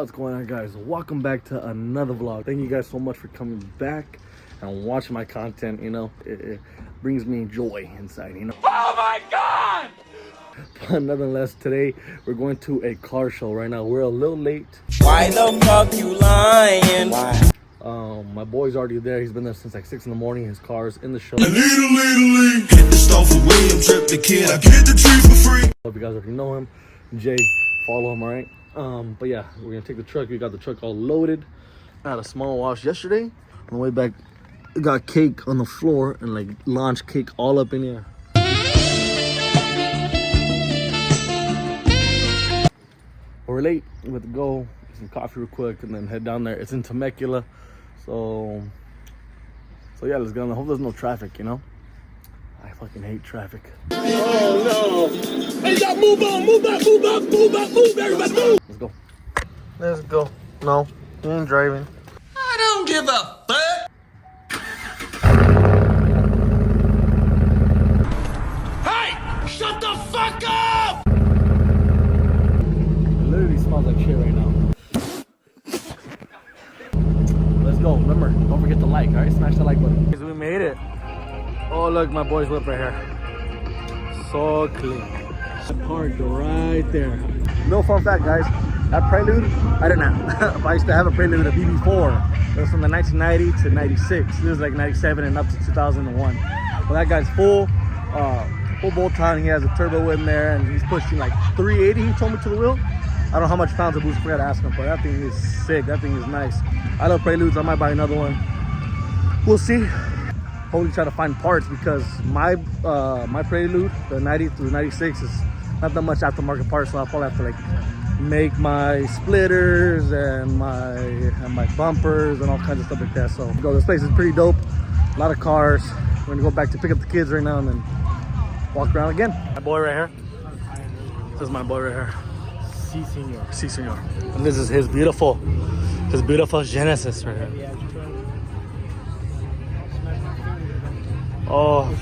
What's going on, guys? Welcome back to another vlog. Thank you guys so much for coming back and watching my content. You know, it brings me joy inside, you know. Oh my god! But nonetheless, today we're going to a car show right now. We're a little late. Why the fuck you lying? Why? My boy's already there. He's been there since like 6 in the morning. His car's in the show. Hit the store for William, trip the kid. I get the tree for free. Hope you guys already know him. Jay, follow him, all right? But yeah, we're gonna take the truck. We got the truck all loaded. I had a small wash yesterday. On the way back, we got cake on the floor and like launch cake all up in here. We're late. We have to go get some coffee real quick and then head down there. It's in Temecula. So yeah, let's get on. I hope there's no traffic, you know? I fucking hate traffic. Oh no! Hey, y'all move on, move back, move up, move up, move, everybody move! Let's go. Let's go. No, you ain't driving. I don't give a fuck! Hey! Shut the fuck up! It literally smells like shit right now. Let's go. Remember, don't forget to like, alright? Smash the like button. We made it. Oh, look, my boy's whip right here. So clean. Parked right there. No fun fact, guys. That Prelude, I didn't have. I used to have a Prelude, a BB4. It was from the 1990 to 96. This was like 97 and up to 2001. Well, that guy's full bolt on. He has a turbo in there, and he's pushing like 380. He told me to the wheel. I don't know how much pounds of boost. I forgot to ask him, but that thing is sick. That thing is nice. I love Preludes. I might buy another one. We'll see. Hopefully try to find parts because my Prelude, the 90 through 96, is not that much aftermarket parts, so I'll probably have to like make my splitters and my bumpers and all kinds of stuff like that. So this place is pretty dope. A lot of cars. We're gonna go back to pick up the kids right now and then walk around again. My boy right here. This is my boy right here. Si senor. Si senor. And this is his beautiful Genesis right here. Oh.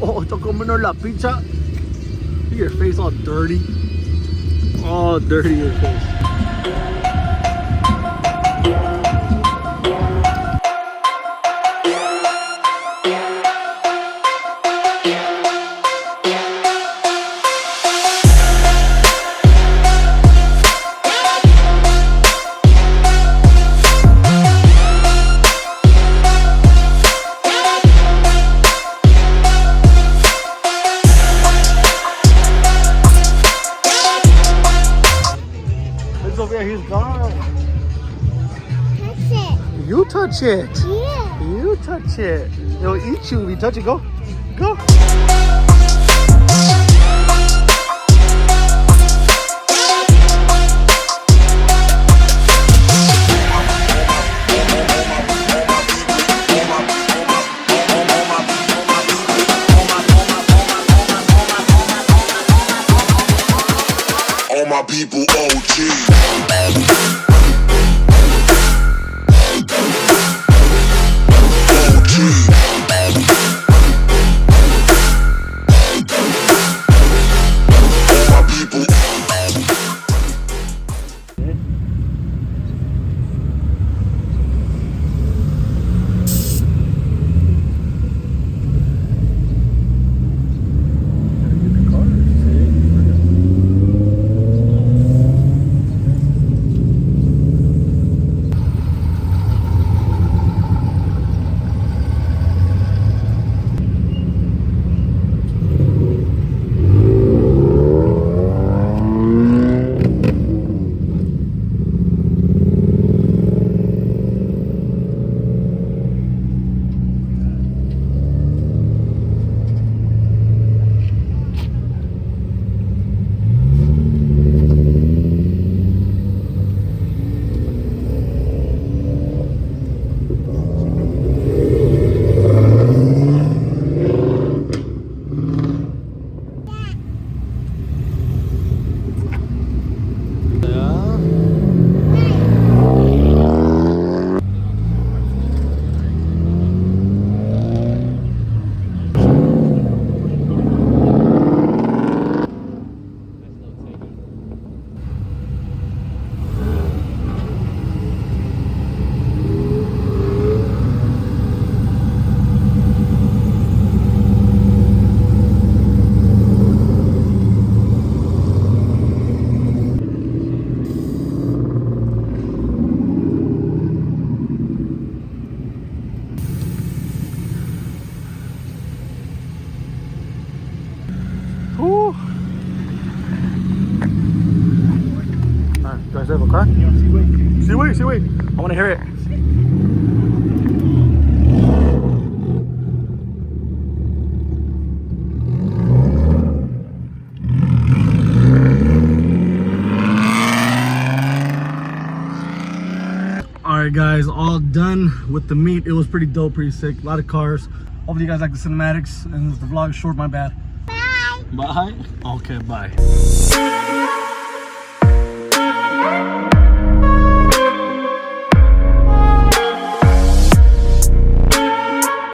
Oh, estoy comiendo la pizza. Look at your face all dirty. All dirty your face. there. He's gone. Touch it. You touch it. Yeah. You touch it. It'll eat you if you touch it. Go. Go. All my people OG. Whew. Alright, do I still have a car? Seaway. I want to hear it. Alright guys, all done with the meet. It was pretty dope, pretty sick. A lot of cars. Hopefully you guys like the cinematics, and if the vlog is short, my bad. Bye. Bye. Okay, bye.